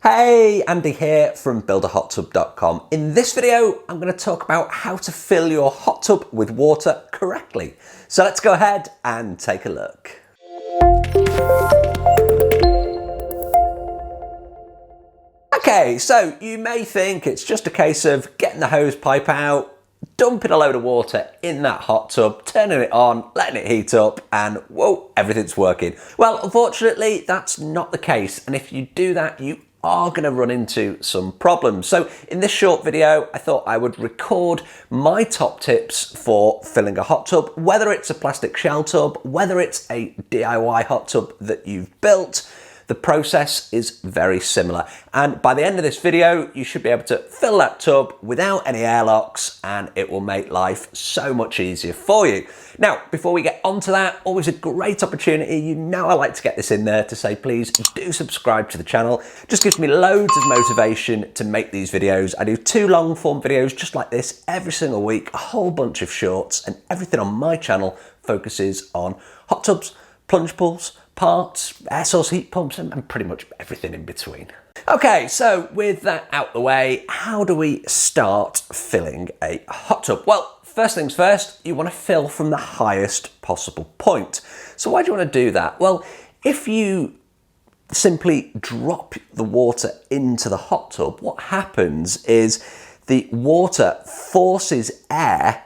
Hey, Andy here from builderhottub.com. In this video, I'm going to talk about how to fill your hot tub with water correctly. So let's go ahead and take a look. Okay, so you may think it's just a case of getting the hose pipe out, dumping a load of water in that hot tub, turning it on, letting it heat up, and whoa, everything's working. Well, unfortunately, that's not the case. And if you do that, you are going to run into some problems. So in this short video, I thought I would record my top tips for filling a hot tub, whether it's a plastic shell tub, whether it's a DIY hot tub that you've built. The process is very similar, and by the end of this video you should be able to fill that tub without any airlocks, and it will make life so much easier for you. Now, before we get onto that, always a great opportunity, you know I like to get this in there, to say please do subscribe to the channel. It just gives me loads of motivation to make these videos. I do 2 long form videos just like this every single week, a whole bunch of shorts, and everything on my channel focuses on hot tubs, plunge pools, parts, air source heat pumps, and pretty much everything in between. Okay, so with that out the way, how do we start filling a hot tub? Well, first things first, you want to fill from the highest possible point. So why do you want to do that? Well, if you simply drop the water into the hot tub, what happens is the water forces air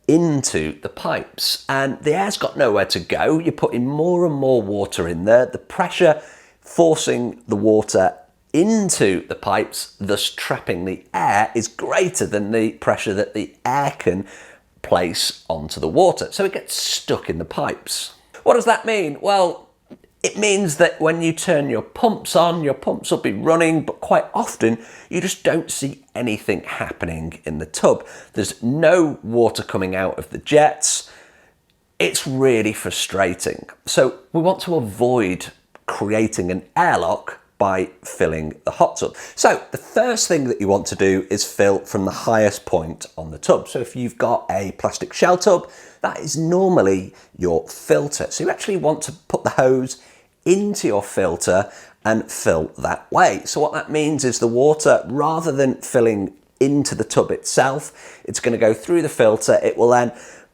into the pipes, and the air's got nowhere to go. You're putting more and more water in there. The pressure forcing the water into the pipes, thus trapping the air, is greater than the pressure that the air can place onto the water. So it gets stuck in the pipes. What does that mean? Well, it means that when you turn your pumps on, your pumps will be running, but quite often you just don't see anything happening in the tub. There's no water coming out of the jets. It's really frustrating. So we want to avoid creating an airlock by filling the hot tub. So the first thing that you want to do is fill from the highest point on the tub. So if you've got a plastic shell tub, that is normally your filter. So you actually want to put the hose into your filter and fill that way. So what that means is the water, rather than filling into the tub itself, it's going to go through the filter. It will then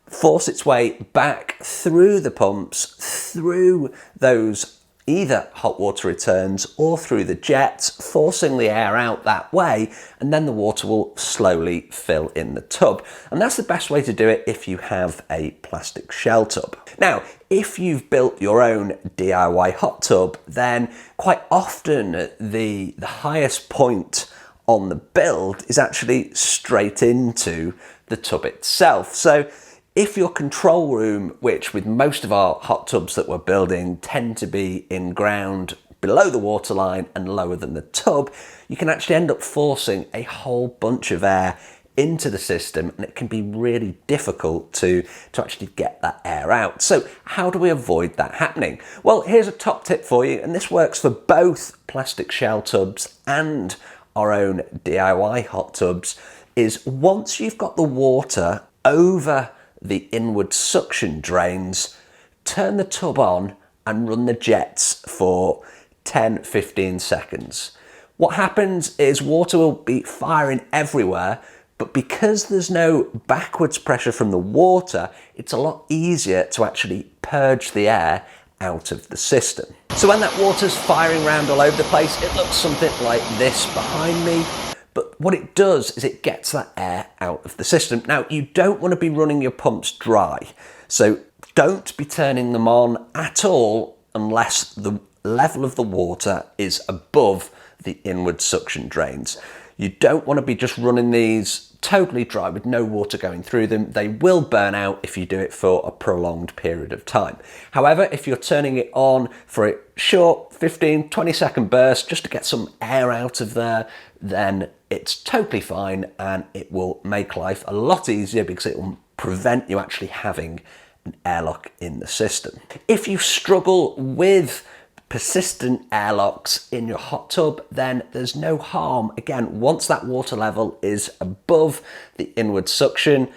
force its way back through the pumps, through those either hot water returns or through the jets, forcing the air out that way, and then the water will slowly fill in the tub. And that's the best way to do it if you have a plastic shell tub. Now, if you've built your own DIY hot tub, then quite often the highest point on the build is actually straight into the tub itself. So if your control room, which with most of our hot tubs that we're building tend to be in ground below the waterline and lower than the tub, you can actually end up forcing a whole bunch of air into the system, and it can be really difficult to actually get that air out. So how do we avoid that happening? Well, here's a top tip for you, and this works for both plastic shell tubs and our own DIY hot tubs, is once you've got the water over the inward suction drains, turn the tub on and run the jets for 10-15 seconds. What happens is water will be firing everywhere, but because there's no backwards pressure from the water, it's a lot easier to actually purge the air out of the system. So when that water's firing around all over the place, it looks something like this behind me. But what it does is it gets that air out of the system. Now, you don't want to be running your pumps dry, so don't be turning them on at all unless the level of the water is above the inward suction drains. You don't want to be just running these totally dry with no water going through them. They will burn out if you do it for a prolonged period of time. However, if you're turning it on for a short 15-20 second burst just to get some air out of there, then it's totally fine, and it will make life a lot easier because it will prevent you actually having an airlock in the system. If you struggle with persistent airlocks in your hot tub, then there's no harm. Again, once that water level is above the inward suction,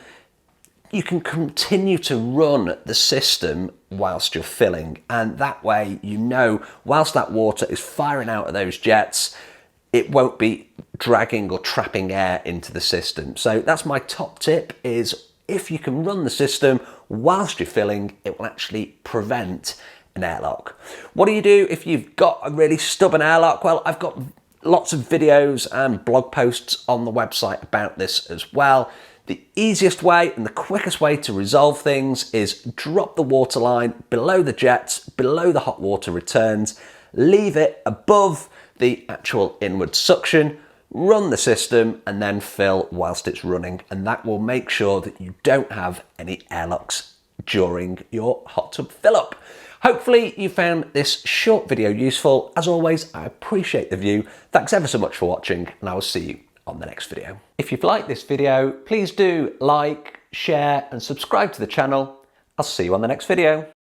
you can continue to run the system whilst you're filling, and that way, you know, whilst that water is firing out of those jets, it won't be dragging or trapping air into the system. So that's my top tip, is if you can run the system whilst you're filling, it will actually prevent an airlock. What do you do if you've got a really stubborn airlock? Well, I've got lots of videos and blog posts on the website about this as well. The easiest way and the quickest way to resolve things is drop the water line below the jets, below the hot water returns, leave it above the actual inward suction, run the system and then fill whilst it's running, and that will make sure that you don't have any airlocks during your hot tub fill up. Hopefully you found this short video useful. As always, I appreciate the view. Thanks ever so much for watching, and I will see you on the next video. If you've liked this video, please do like, share and subscribe to the channel. I'll see you on the next video.